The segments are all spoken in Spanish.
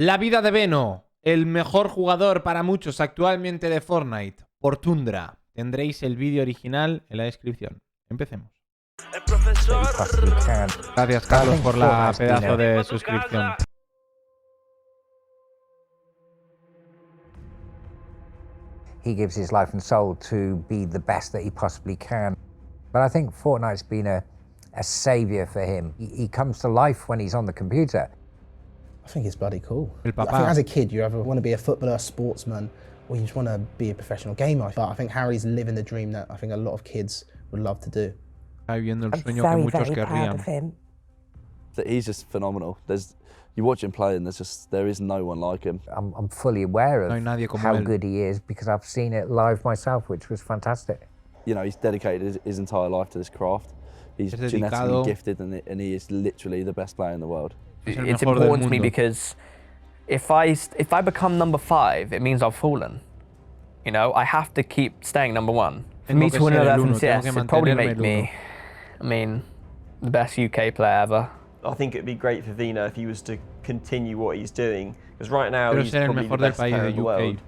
La vida de Veno, el mejor jugador para muchos actualmente de Fortnite, por Tundra. Tendréis el vídeo original en la descripción. Empecemos. Gracias, Carlos, por la pedazo de suscripción. He gives his life and soul to be the best that he possibly can. But I think Fortnite's been a savior for him. He comes to life when he's on the computer. I think it's bloody cool. El papá. I think as a kid, you either want to be a footballer, a sportsman, or you just want to be a professional gamer. But I think Harry's living the dream that I think a lot of kids would love to do. Está viviendo el sueño que muchos querrían. He's just phenomenal. You watch him play and there is no one like him. I'm fully aware of how él. good he is because I've seen it live myself, which was fantastic. You know, he's dedicated his entire life to this craft. He's genetically gifted and he is literally the best player in the world. It's important to me because if I become number 5, it means I've fallen. You know, I have to keep staying number 1. For me to win another FNCS, it'd probably make me, I mean, the best UK player ever. I think it'd be great for Veno if he was to continue what he's doing, because right now he's probably the best player in the world.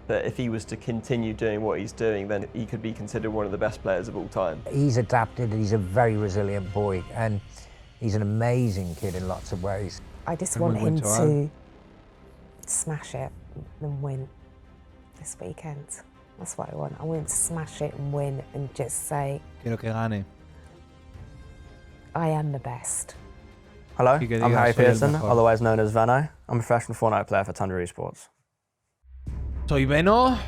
But if he was to continue doing what he's doing, then he could be considered one of the best players of all time. He's adapted, he's a very resilient boy, and he's an amazing kid in lots of ways. I just want him to smash it and win this weekend. That's what I want. I want him to smash it and win and just say, Quiero que gane. I am the best. Hello, I'm Harry Pearson, otherwise known as Veno. I'm a professional Fortnite player for Tundra Esports. Soy Veno,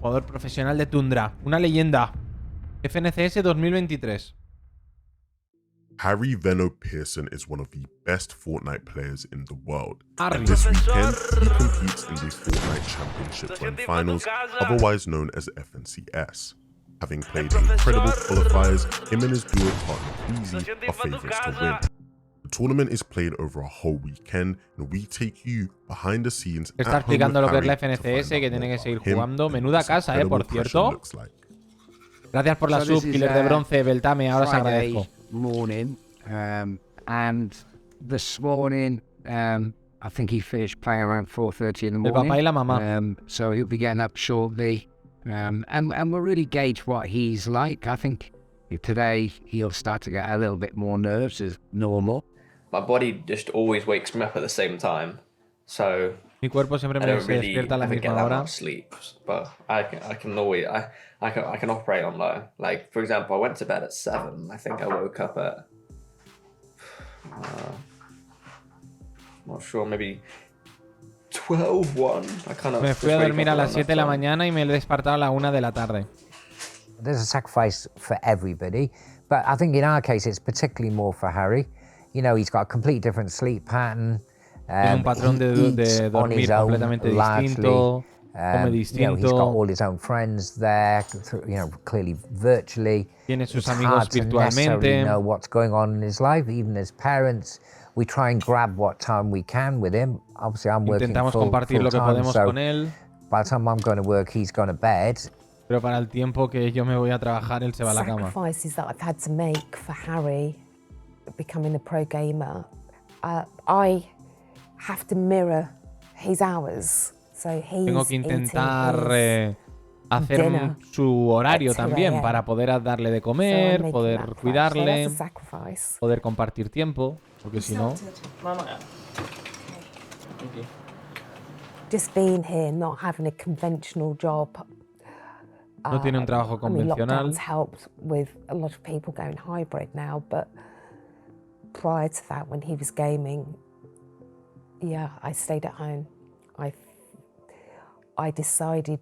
jugador profesional de Tundra. Una leyenda. FNCS 2023. Harry Veno Pearson is one of the best Fortnite players in the world. Harry. This weekend, he competes in the Fortnite Championship Run Finals, otherwise known as FNCS. Having played incredible qualifiers, him and his duo partner Easy are favourites to win. The tournament is played over a whole weekend, and we take you behind the scenes. Está explicando lo que es la FNCS, que tiene que seguir jugando. Menuda casa, por cierto. Gracias por la sub, killer de bronce, Beltame, ahora os agradezco. Morning, and this morning, I think he finished playing around 4:30 in the morning. El papá y la mamá. So he'll be getting up shortly, and we'll really gauge what he's like. I think today he'll start to get a little bit more nerves as normal. My body just always wakes me up at the same time, so Mi cuerpo siempre me despierta a la misma hora. Sleep, but I can always I can operate on low. Like for example, I went to bed at 7. I think I woke up at not sure, maybe 12, 1. Me fui a dormir a las 7 de la mañana y me he despertado a la 1 de la tarde. There's a sacrifice for everybody, but I think in our case it's particularly more for Harry. You know, he's got a complete different sleep pattern. Tiene un patrón de dormir completamente distinto, come distinto. You know, he's got all his own friends there, you know, clearly virtually. Tiene sus it's amigos hard to virtualmente. necessarily know what's going on in his life, even as parents. We try and grab what time we can with him. Obviously, I'm working Intentamos full compartir lo que time, podemos so con él. by the time I'm going to work, he's gone to bed. Pero para el tiempo que yo me voy a trabajar, él se va a la cama. Sacrifices that I've had to make for Harry becoming a pro gamer. I have to mirror his hours. So Tengo que intentar hacer su horario también para poder darle de comer, poder cuidarle, poder compartir tiempo, porque si no... Just being here, not having a conventional job. No tiene un trabajo convencional. Lockdown's helped with a lot of people going hybrid now, but prior to that, when he was gaming, yeah, I stayed at home. I decided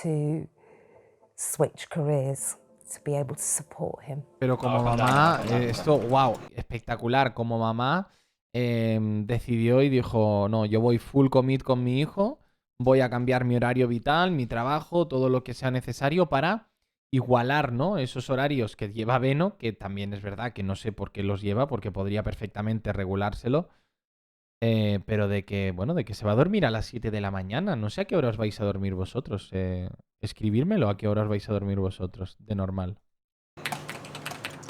to switch careers to be able to support him. Pero como mamá, esto, wow, espectacular. Como mamá decidió y dijo, no, yo voy full commit con mi hijo, voy a cambiar mi horario vital, mi trabajo, todo lo que sea necesario para igualar, ¿no? Esos horarios que lleva Veno, que también es verdad que no sé por qué los lleva, porque podría perfectamente regulárselo. Pero de que, bueno, de que se va a dormir a las 7 de la mañana. No sé a qué hora os vais a dormir vosotros. Escribírmelo a qué hora os vais a dormir vosotros, de normal.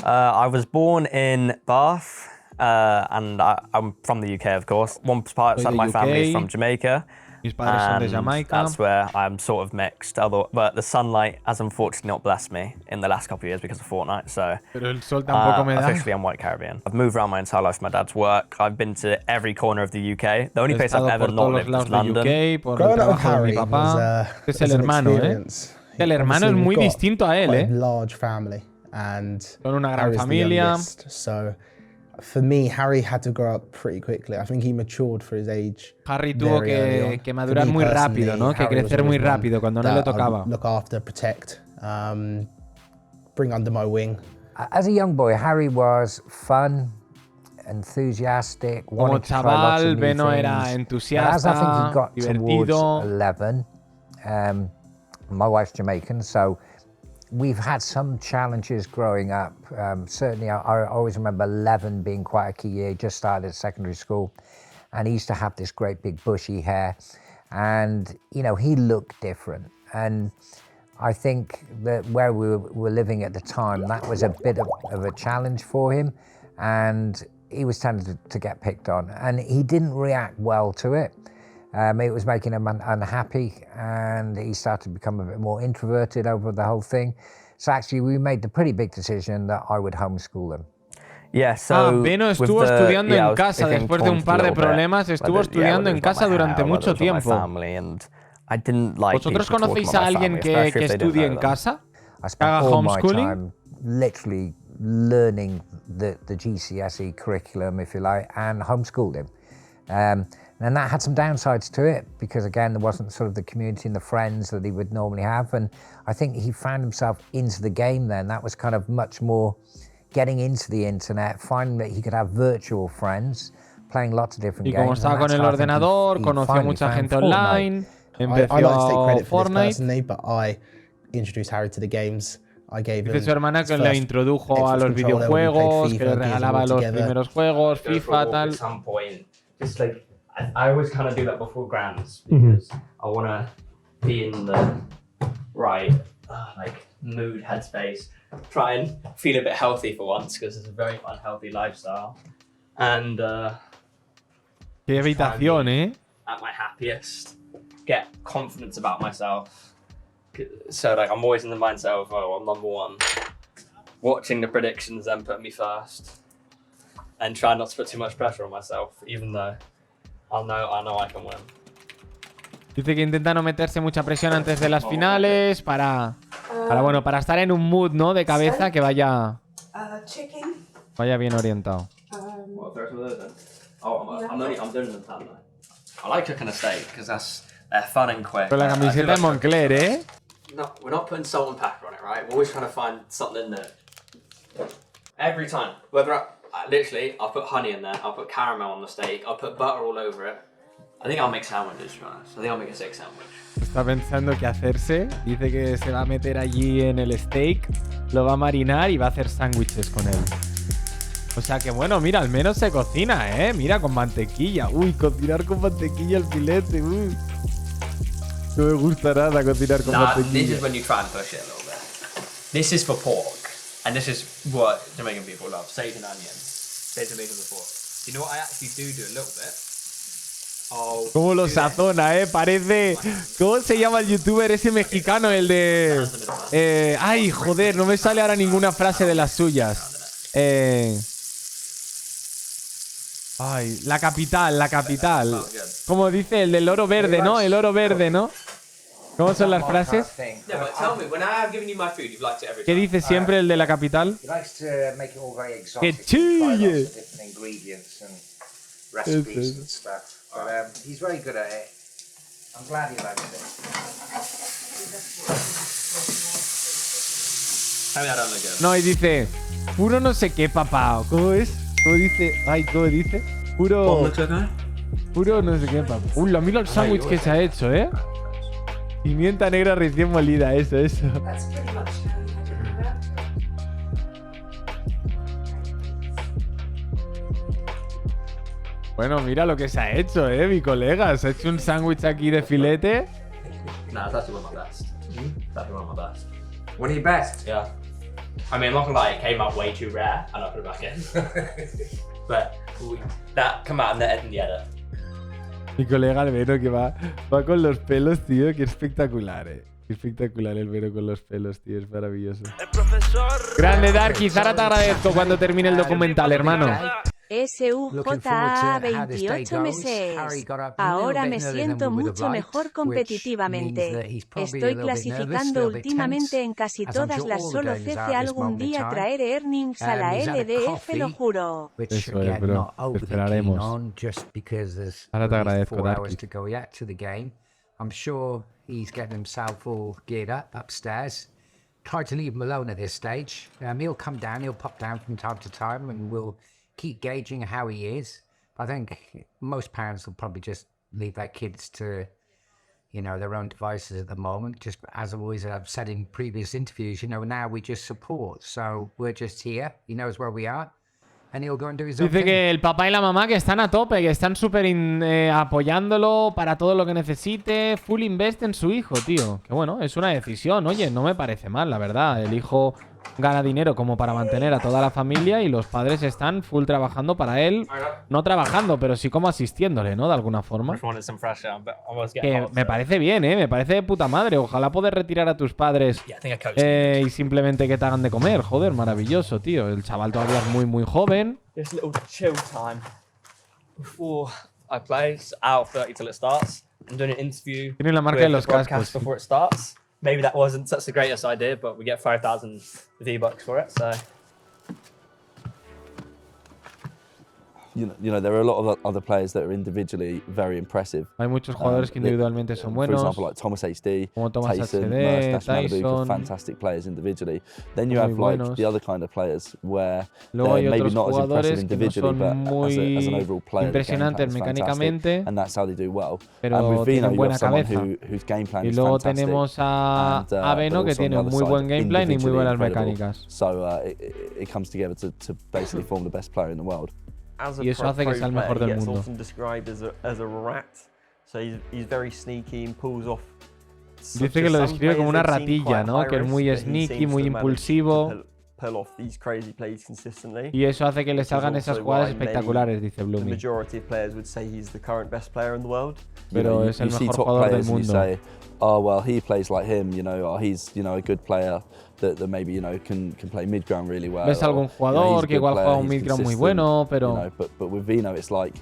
I was born in Bath, and I'm from the UK, of course. One part of my family is from Jamaica. Mis padres son de Jamaica. That's where I'm sort of mixed. But the sunlight has unfortunately not blessed me in the last couple of years because of Fortnite. So Pero el sol tampoco me da. Officially, I'm white Caribbean. I've moved around my entire life for my dad's work. I've been to every corner of the UK. The only place I've ever not lived is London. Growing up with Harry es el hermano, El hermano es muy distinto a él, Large family and son una gran familia. So for me, Harry had to grow up pretty quickly. I think he matured for his age. Harry tuvo que madurar muy rápido, ¿no? Que crecer muy rápido cuando no le tocaba. Look after, protect, bring under my wing. As a young boy, Harry was fun, enthusiastic, Como chaval, Veno era entusiasta, as I think he got divertido. Towards 11, my wife's Jamaican, so we've had some challenges growing up. Certainly, I always remember 11 being quite a key year, just started secondary school. And he used to have this great big bushy hair. And, you know, he looked different. And I think that where we were living at the time, that was a bit of a challenge for him. And he was tending to get picked on. And he didn't react well to it. It was making him unhappy, and he started to become a bit more introverted over the whole thing. So actually, we made the pretty big decision that I would homeschool him. Yeah, so Veno estuvo estudiando en casa después de un par de problemas. Estuvo estudiando en casa durante mucho tiempo. ¿Vosotros conocéis a alguien que estudie en casa? ¿Que haga homeschooling? Literally learning the GCSE curriculum, if you like, and homeschooled him. And that had some downsides to it because, again, there wasn't sort of the community and the friends that he would normally have. And I think he found himself into the game then. That was kind of much more getting into the internet, finding that he could have virtual friends, playing lots of different games. Y como estaba con el ordenador, conoció mucha gente online, empezó I like to take credit for Fortnite. this personally, but I introduced Harry to the games. I gave him Dice su hermana que le introdujo a los videojuegos, que le regalaba los primeros juegos, FIFA, tal. At some point, just like I always kind of do that before grams because I want to be in the right mood, headspace, try and feel a bit healthy for once because it's a very unhealthy lifestyle. And qué habitación, at my happiest, get confidence about myself. So like I'm always in the mindset of I'm number one. Watching the predictions then put me first, and try not to put too much pressure on myself, even though I know I can win. Dice que intenta no meterse mucha presión antes de las finales para estar en un mood, ¿no? De cabeza que vaya bien orientado. I'm doing them time though. I like cooking a steak because they're fun and quick. Con la camiseta de Moncler, ¿eh? No, we're not putting salt and pepper on it, right? We're always trying to find something in there. Every time, I'll put honey in there, I'll put caramel on the steak, I'll put butter all over it. I think I'll make sandwiches, to be honest. I think I'll make a steak sandwich. Está pensando qué hacerse. Dice que se va a meter allí en el steak, lo va a marinar y va a hacer sándwiches con él. O sea que bueno, mira, al menos se cocina, ¿eh? Mira, con mantequilla. Uy, cocinar con mantequilla el filete. Uy. No me gusta nada cocinar con mantequilla. This is when you try and push it a little bit. This is for pork. And this is what Jamaican people love. Sage and onions. They're Jamaican before. You know what I actually do a little bit? ¿Cómo lo sazona, Parece... ¿Cómo se llama el youtuber ese mexicano? El de... ay, joder, no me sale ahora ninguna frase de las suyas. Ay, la capital. Como dice el del oro verde, ¿no? El oro verde, ¿no? ¿Cómo son las frases? ¿Qué dice siempre el de la capital? ¡Que chulle! He's very good at it. I'm glad he likes it. No, y dice, puro no sé qué, papá. ¿Cómo es? ¿Cómo dice? Ay, ¿cómo dice? Puro no sé qué, papá. Uy, mira el sándwich que se ha hecho, Pimienta negra recién molida, eso. Bueno, mira lo que se ha hecho, mi colega. Se ha hecho un sándwich aquí de filete. Nah, that's one of my best. That's one of my best. One of your best? Yeah. I mean, I'm not gonna lie, it came out way too rare, and I put it back in. but that come out in the edit. Mi colega el Veno que va con los pelos, tío. Qué espectacular, Qué espectacular el Veno con los pelos, tío. Es maravilloso. Grande Darky, Zara, te agradezco cuando termine el documental, hermano. SUJA 28 meses. Ahora me siento mucho mejor competitivamente. Estoy clasificando últimamente en casi todas las solo cece algún día traer earnings a la LDF, lo juro. Eso es, bro. Te esperaremos. Ahora te agradezco, Darky. I'm sure he's getting himself all geared up upstairs. Try to leave him alone at this stage. He'll come down, he'll pop down from time to time, and we'll keep gauging how he is. I think most parents will probably just leave their kids to, you know, their own devices at the moment. Just as always, I've said in previous interviews, you know, now we just support. So we're just here. He knows where we are. And he'll go and do his own Dice thing. que el papá y la mamá que están a tope, que están súper apoyándolo para todo lo que necesite. Full invest en su hijo, tío. Que bueno, es una decisión. Oye, no me parece mal, la verdad. El hijo gana dinero como para mantener a toda la familia y los padres están full trabajando para él. No trabajando, pero sí como asistiéndole, ¿no? De alguna forma. Que me parece bien, me parece de puta madre. Ojalá poder retirar a tus padres y simplemente que te hagan de comer. Joder, maravilloso, tío. El chaval todavía es muy, muy joven. Tiene la marca de los cascos. Maybe that wasn't such the greatest idea, but we get 5,000 V-Bucks for it, so... You know, there are a lot of other players that are individually very impressive. Hay muchos jugadores que individualmente son buenos. For example, like Thomas HD, como Thomas Tyson, HD, Tyson, fantastic players individually. Then you have like the other kind of players where they're maybe not as impressive individually, but as an overall player, impresionantes mecánicamente, and that's how they do well. Pero and with Veno, you have someone cabeza. whose game plan y is luego fantastic. tenemos a Veno que tiene un muy buen gameplay y muy buenas mecánicas. So it comes together to basically form the best player in the world. Y eso hace que sea el mejor del mundo. Dice que lo describe como una ratilla, ¿no? Que es muy sneaky, muy impulsivo. Y eso hace que le salgan esas jugadas espectaculares, dice Bloomy. Pero es el mejor jugador del mundo. Oh well, he plays like him, you know, or he's, you know, a good player that maybe, you know, can play mid ground really well. Ves algún jugador que igual juega un mid ground muy bueno, pero you know, but with Veno it's like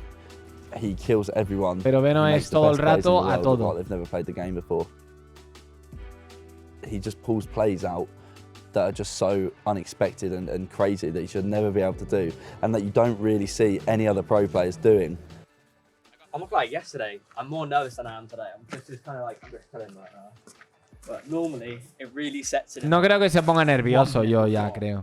he kills everyone. Pero Veno es todo el rato a todo. Like they've never played the game before. He just pulls plays out that are just so unexpected and crazy that you should never be able to do, and that you don't really see any other pro players doing. I'm not like yesterday. I'm more nervous than I am today. I'm just kind of like chilling right now. But normally it really sets in. No creo que se ponga nervioso yo ya, creo.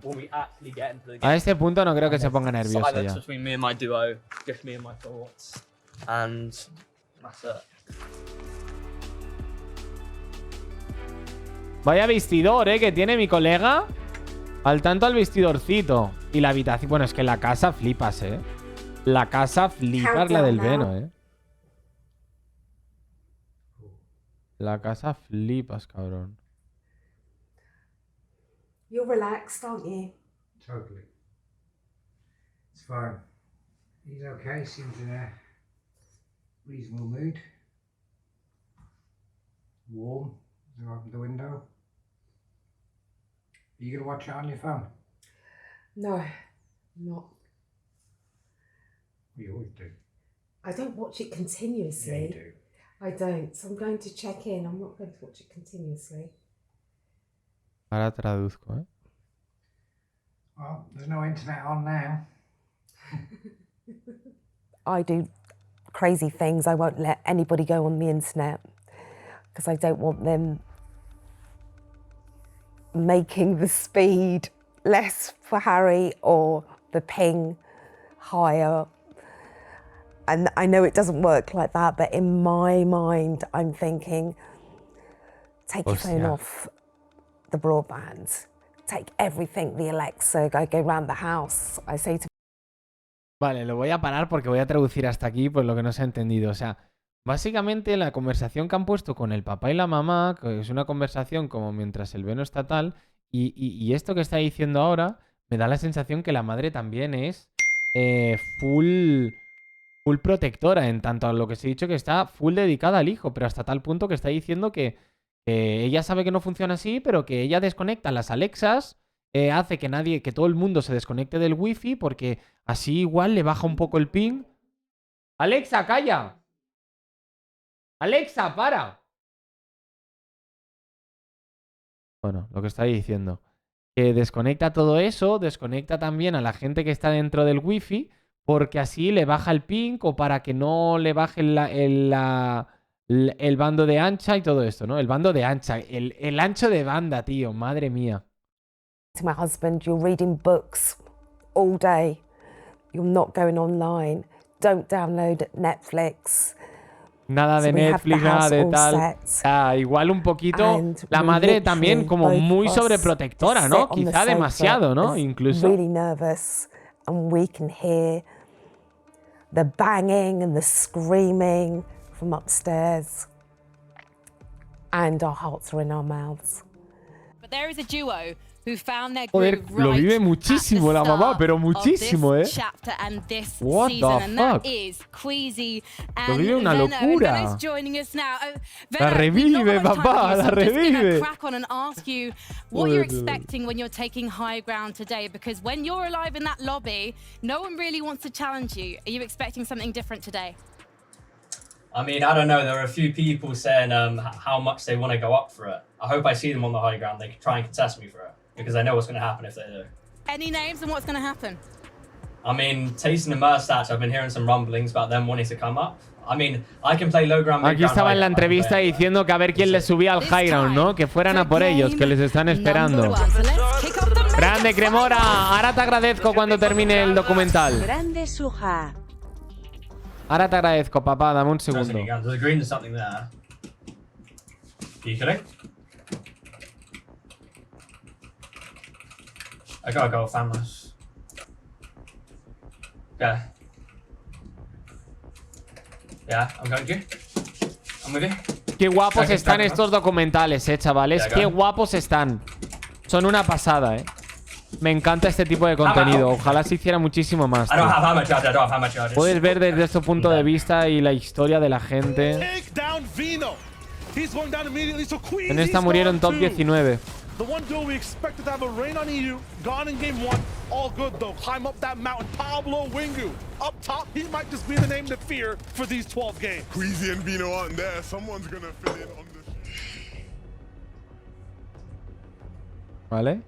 A este punto no creo que se ponga nervioso ya. Silence between me and my duo, just me and my thoughts, and that's it. Vaya vestidor, que tiene mi colega. Al tanto al vestidorcito. Y la habitación. Bueno, es que la casa flipas, La casa flipas la del Veno, La casa flipas, cabrón. You're relaxed, aren't you? Totally. It's fine. He's okay. Seems in a reasonable mood. Warm. They're open the window. Are you going to watch it on your phone? No, I'm not. We always do. I don't watch it continuously. Yeah, you do. I don't. So I'm going to check in. I'm not going to watch it continuously. Ahora traduzco, Well, there's no internet on now. I do crazy things. I won't let anybody go on the internet because I don't want them making the speed less for Harry or the ping higher. And I know it doesn't work like that, but in my mind, I'm thinking, take your phone off the broadband, take everything, the Alexa, go around the house. I say to... Vale, lo voy a parar porque voy a traducir hasta aquí por lo que no se ha entendido. O sea, básicamente la conversación que han puesto con el papá y la mamá, que es una conversación como mientras el Veno está tal, y esto que está diciendo ahora, me da la sensación que la madre también es full protectora en tanto a lo que os he dicho, que está full dedicada al hijo, pero hasta tal punto que está diciendo que ella sabe que no funciona así, pero que ella desconecta las Alexas, hace que todo el mundo se desconecte del wifi, porque así igual le baja un poco el ping. Alexa, calla. Alexa, para. Bueno, lo que está diciendo. Que desconecta todo eso, desconecta también a la gente que está dentro del wifi, porque así le baja el ping o para que no le baje el bando de ancha y todo esto, ¿no? El bando de ancha, el ancho de banda, tío, madre mía. To my husband, you're reading books all day. You're not going online. Don't download Netflix. Nada de Netflix, nada de tal. Igual un poquito. La madre también como muy sobreprotectora, ¿no? Quizá demasiado, ¿no? Incluso. Really nervous, and we can hear the banging and the screaming from upstairs, and our hearts are in our mouths. But there is a duo who found their Joder, lo vive muchísimo la mamá, pero muchísimo, ¿eh? What the fuck? Lo vive una locura. La revive, papá, la revive. What you're expecting when you're taking high ground today, because when you're alive in that lobby, no one really wants to challenge you. Are you expecting something different today? I mean, I don't know. There are a few people saying how much they want to go up for it. I hope I see them on the high ground. They can try and contest me for it, because I know what's going to happen if they do. Any names and what's going to happen? I mean, Taste and Immerse stats, I've been hearing some rumblings about them wanting to come up. I mean, I can play low ground, mid ground. Aquí estaba en la entrevista diciendo que a ver quién les subía al high ground, ¿no? Que fueran a por ellos, que les están esperando. Grande, Cremora. Ahora te agradezco cuando termine el documental. Grande, SUJA. Ahora te agradezco, papá. Dame un segundo. There's a green to something there. Are you kidding? I gotta go, families. Okay. Yeah, I'm going to you. I'm with you. Qué guapos están estos documentales, chavales. Qué guapos están. Son una pasada, Me encanta este tipo de contenido. Ojalá se hiciera muchísimo más. Puedes ver desde este punto de vista y la historia de la gente. En esta murieron top 19. The one duel we expected to have a rain on EU, gone in game 1. All good though. Climb up that mountain. Pablo Wingu. Up top, he might just be the name to fear for these 12 games. Queasy and Veno aren't there. Someone's gonna fill in on this. Vale.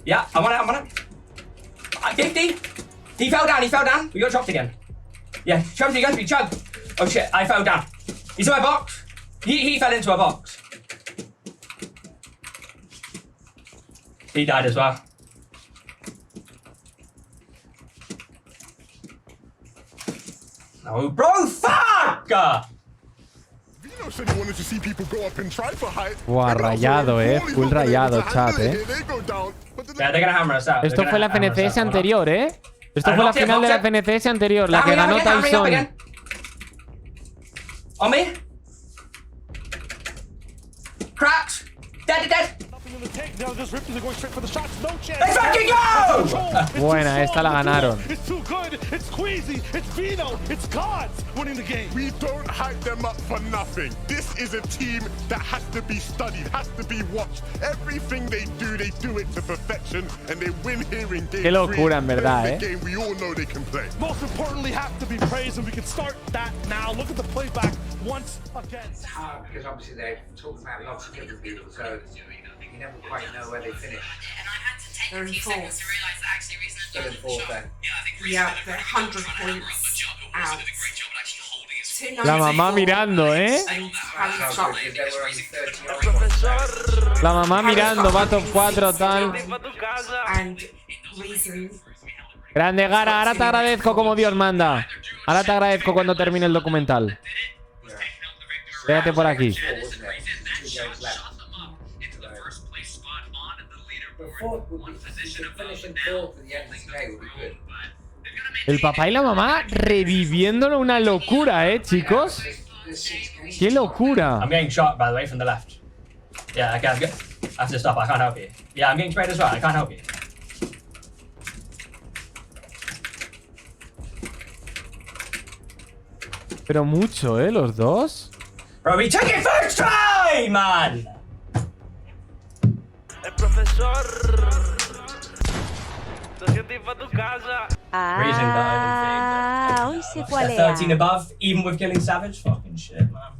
Yeah, I'm on it. 50. He fell down. We got dropped again. Yeah, Chubs, you got to be Chub. Oh shit, I fell down. He's in my box. He fell into a box. He died as well. No, bro, fuck! Veno said he wanted to see people go up and try for height. Buah, rayado, full rayado, chat, Yeah, they're gonna hammer us out. Esto fue la FNCS anterior, Esto fue la final de la FNCS anterior, la que ganó Tyson. On me. Cracks. Dead. Buena, esta la ganaron. We don't hype them up for nothing. This is a team that has to be studied, has to be watched. Everything they do it to perfection, and they win here in game. Qué locura, en verdad, Game we all know they can play. Most importantly, have to be praised, and we can start that now. Look at the playback once again. It's hard because obviously they're talking about lots of different people, so you never quite know where they finish. And I had to take a few seconds to realise that actually Reason has done a good job. Yeah, they're 100 points out. La mamá mirando, La mamá mirando, va top 4, tal. Grande, Gara, ahora te agradezco como Dios manda. Ahora te agradezco cuando termine el documental. Quédate por aquí. El papá y la mamá reviviéndolo, una locura, chicos. Qué locura. I'm getting shot, by the way, from the left. Yeah, I have to stop. I can't help you. Yeah, I'm getting sprayed as well. I can't help you. Pero mucho, los dos. Bro, we took it first try, man. El profesor. Te sientes para tu casa. Hoy sé cuál es. 13 above, even with killing Savage. Fucking shit, man.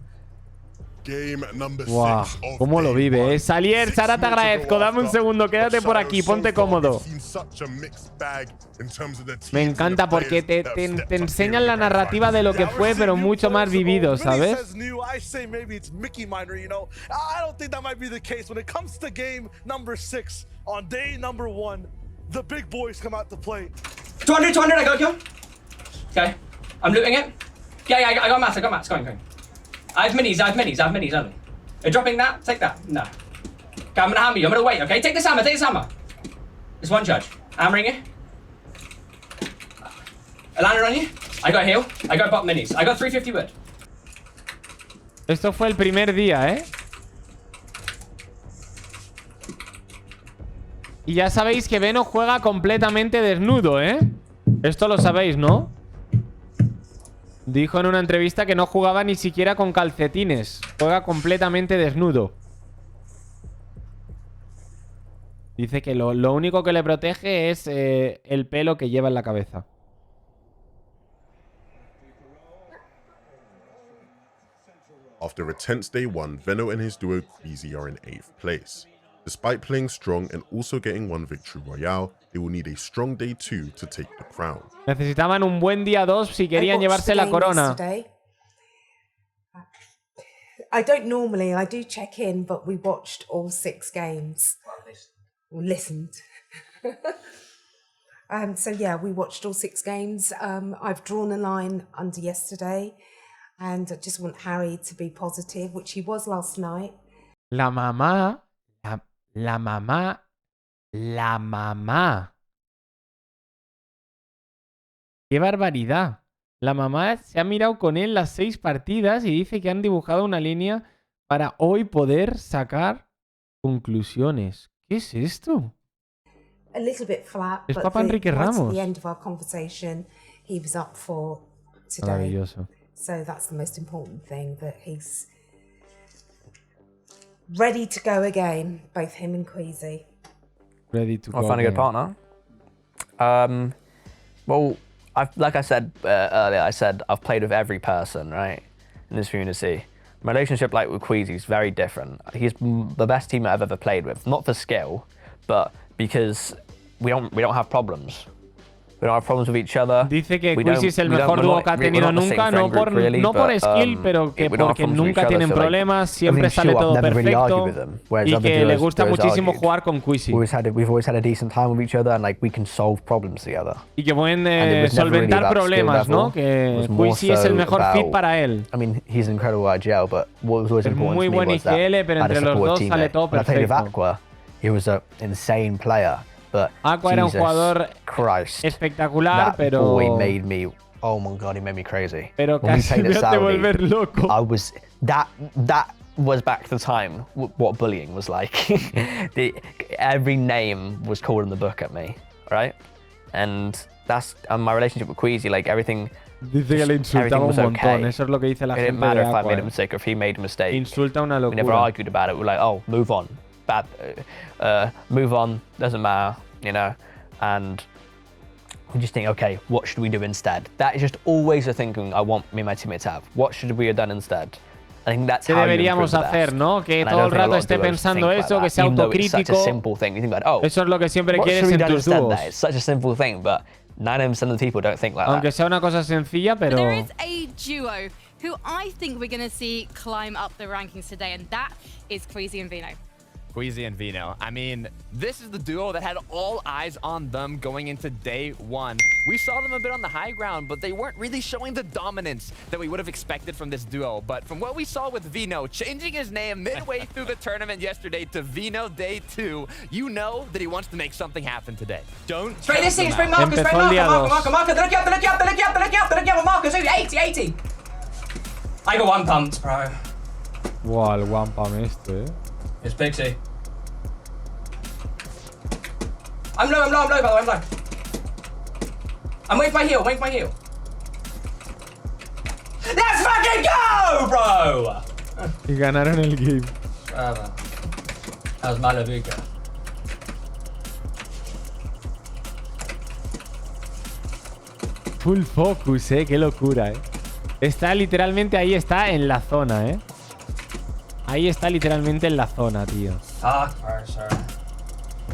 Wow, cómo lo vive, Salier, Sara, te agradezco. Dame un segundo, quédate por aquí, ponte cómodo. Me encanta porque te enseñan la narrativa de lo que fue, pero mucho más vivido, ¿sabes? The big boys come out to play. 200, I got you. Okay, I'm looting it. Yeah, I got mats, Going. I have minis only. You're dropping that? Take that. No. Okay, I'm gonna hammer you. I'm gonna wait, okay? Take this hammer. It's one charge. Hammering it. I landed on you. I got heal. I got bot minis. I got 350 wood. Esto fue el primer día, Y ya sabéis que Veno juega completamente desnudo, Esto lo sabéis, ¿no? Dijo en una entrevista que no jugaba ni siquiera con calcetines. Juega completamente desnudo. Dice que lo único que le protege es el pelo que lleva en la cabeza. After a tense day one, Veno and his duo Queasy are in 8th place. Despite playing strong and also getting one victory royale, they will need a strong day 2 to take the crown. Necesitaban un buen día 2 si querían llevarse la corona. I don't normally, I do check in, but we watched all 6 games. Listened. So yeah, we watched all 6 games. I've drawn a line under yesterday, and I just want Harry to be positive, which he was last night. La mamá. ¡Qué barbaridad! La mamá se ha mirado con él las 6 partidas y dice que han dibujado una línea para hoy poder sacar conclusiones. ¿Qué es esto? A little bit flat, es but Papa Enrique Ramos. At the end of our conversation, he was up for today. Maravilloso. So that's the most important thing, that he's ready to go again, both him and Queasy. Ready to go. I found a good partner. Well, like I said earlier, I've played with every person, right, in this community. My relationship, like with Queasy, is very different. He's the best teammate I've ever played with, not for skill, but because we don't have problems. We don't have problems with each other. Dice que Queasy es el mejor dúo que ha tenido nunca, no por skill, pero que porque nunca tienen problemas, siempre sale todo perfecto y que le gusta muchísimo jugar con Queasy. We've always had a decent time with each other, and like we can solve problems together. Y que pueden solventar problemas, ¿no? Que Queasy es el mejor fit para él. I mean, he's incredible at IGL, but what was always important muy buen IGL, pero entre los dos sale todo perfecto. I played with Aqua. He was an insane player. But Aqua era un jugador espectacular, pero boy made me, oh my god, he made me crazy. Pero casi me hace volver loco. I was that was back to the time what bullying was like. Every name was called in the book at me, right? And that's my relationship with Queasy, like everything. Dice que le insultaba un montón. Eso es lo que dice la gente. It didn't matter if I made a mistake or if he made a mistake. Insulta una locura. We never argued about it. We're like, oh, move on. Move on, doesn't matter, you know, and we just think, okay, what should we do instead? That is just always the thinking I want me and my teammates to have. What should we have done instead? I think that's how deberíamos hacer, ¿no? Que todo el rato esté pensando eso, que sea autocrítico. Eso es lo que siempre quieres en tus dúos. It's such a simple thing, but 90% of the people don't think like that. Aunque sea una cosa sencilla, pero there is a duo who I think we're going to see climb up the rankings today, and that is Queasy and Veno. Queasy and Veno. I mean, this is the duo that had all eyes on them going into day 1. We saw them a bit on the high ground, but they weren't really showing the dominance that we would have expected from this duo. But from what we saw with Veno changing his name midway through the tournament yesterday to Veno Day 2, you know that he wants to make something happen today. Don't spray this thing, spray Marcus, spray Marcus, look up, Marcus, 80. I got one pumped, bro. Wow, el one pump este, It's Pixie. I'm low, by the way, I'm low. I'm waiting for my heal, Let's fucking go, bro! Y ganaron el game. That was Malabuca. Full focus, qué locura, Está literalmente, ahí está en la zona, Ahí está literalmente en la zona, tío.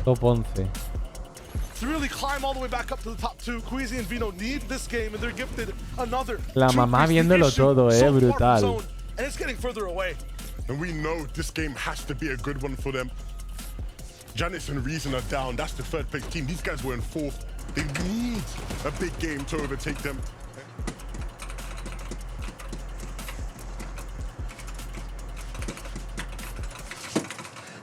Top 11. La mamá viéndolo todo, brutal. And we know this game has to be a good one for them. Janice and Reason are down. That's the third place team. These guys were in fourth. They need a big game to overtake them.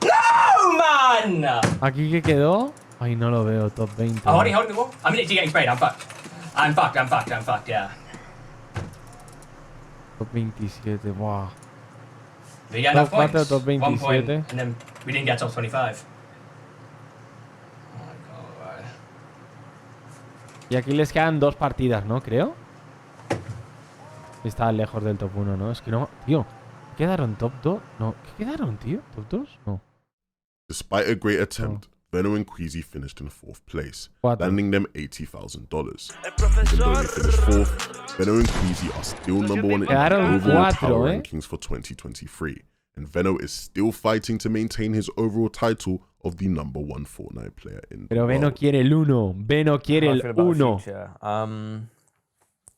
No, man! ¿Aquí qué quedó? Ay, no lo veo. Top 20. Oh, hold me more. I'm literally getting sprayed. I'm fucked. I'm fucked, yeah. Top 27, wow. We get enough Top 4, points. top 27. 1 point, and then we didn't get top 25. Y aquí les quedan 2 partidas, ¿no? Creo. Está lejos del top 1, ¿no? Es que no... Tío, ¿quedaron top 2? No, ¿qué quedaron, tío? ¿Top 2? No. Despite a great attempt, Veno and Queasy finished in 4th place, landing them $80,000. Even though they finished 4th, Veno and Queasy are still number 1 in the overall power rankings for 2023. And Veno is still fighting to maintain his overall title of the number 1 Fortnite player in the Pero Veno quiere el 1. Veno quiere el 1.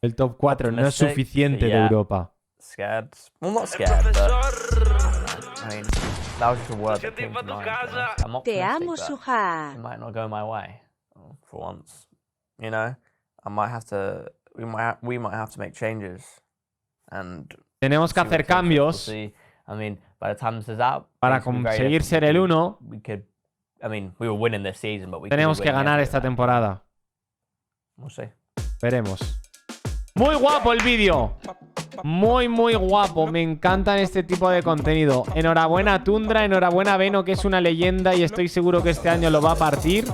El top 4 no es suficiente de Europa. Scared. Well, not scared, but I mean, that was just a word that came to mind. I'm optimistic, Te amo, SUJA. It might not go my way for once. You know, I might have to. We might have to make changes. And tenemos que hacer cambios. I mean, by the time this is out, para conseguir ser el 1. We could. I mean, we were winning this season, but we tenemos que ganar esta temporada. We'll see. Veremos. Muy guapo el vídeo. Muy guapo. Me encantan este tipo de contenido. Enhorabuena Tundra, enhorabuena Veno, que es una leyenda y estoy seguro que este año lo va a partir.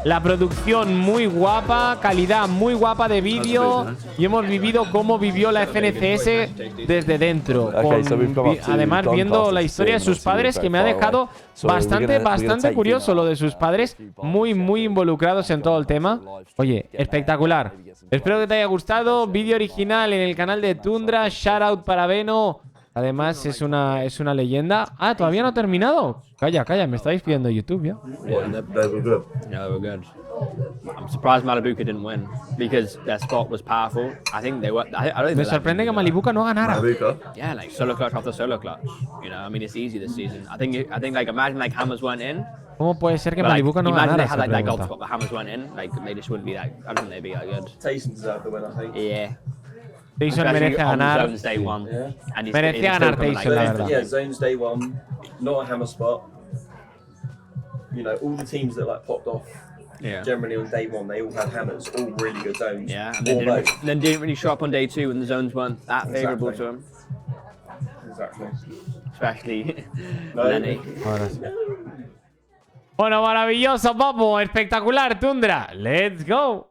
La producción muy guapa, calidad muy guapa de vídeo y hemos vivido cómo vivió la FNCS desde dentro. Además viendo la historia de sus padres, que me ha dejado bastante curioso lo de sus padres, muy involucrados en todo el tema. Oye, espectacular. Espero que te haya gustado. Vídeo original en el canal de Tundra. Shout out para Veno. Además es una leyenda. Ah, todavía no ha terminado. Calla, me estáis pidiendo YouTube ya. Yeah, they were good. Yeah, they were good. I'm surprised Malabuca didn't win because their spot was powerful. I think they were. I don't think me sorprende que Malabuca no ganara. Yeah, like solo clutch after solo clutch. You know, I mean, it's easy this season. I think like imagine like hammers weren't in. ¿Cómo puede ser que Malabuca no ganara? Imagine they had like gold spot, but hammers weren't in. Like they just wouldn't be that. I don't think they'd be that good. Tyson deserved the win, I think. Yeah. Tyson merece ganar. Merecía ganar Tyson, la verdad. Yeah, Zones day 1, not a hammer spot. You know, all the teams that like popped off generally on day 1, they all had hammers, all really good zones. Yeah, and then didn't really show up on day 2 when the zones weren't that favourable to them. Exactly. Especially Lenny. Bueno, maravilloso, papo. Espectacular, Tundra. Let's go.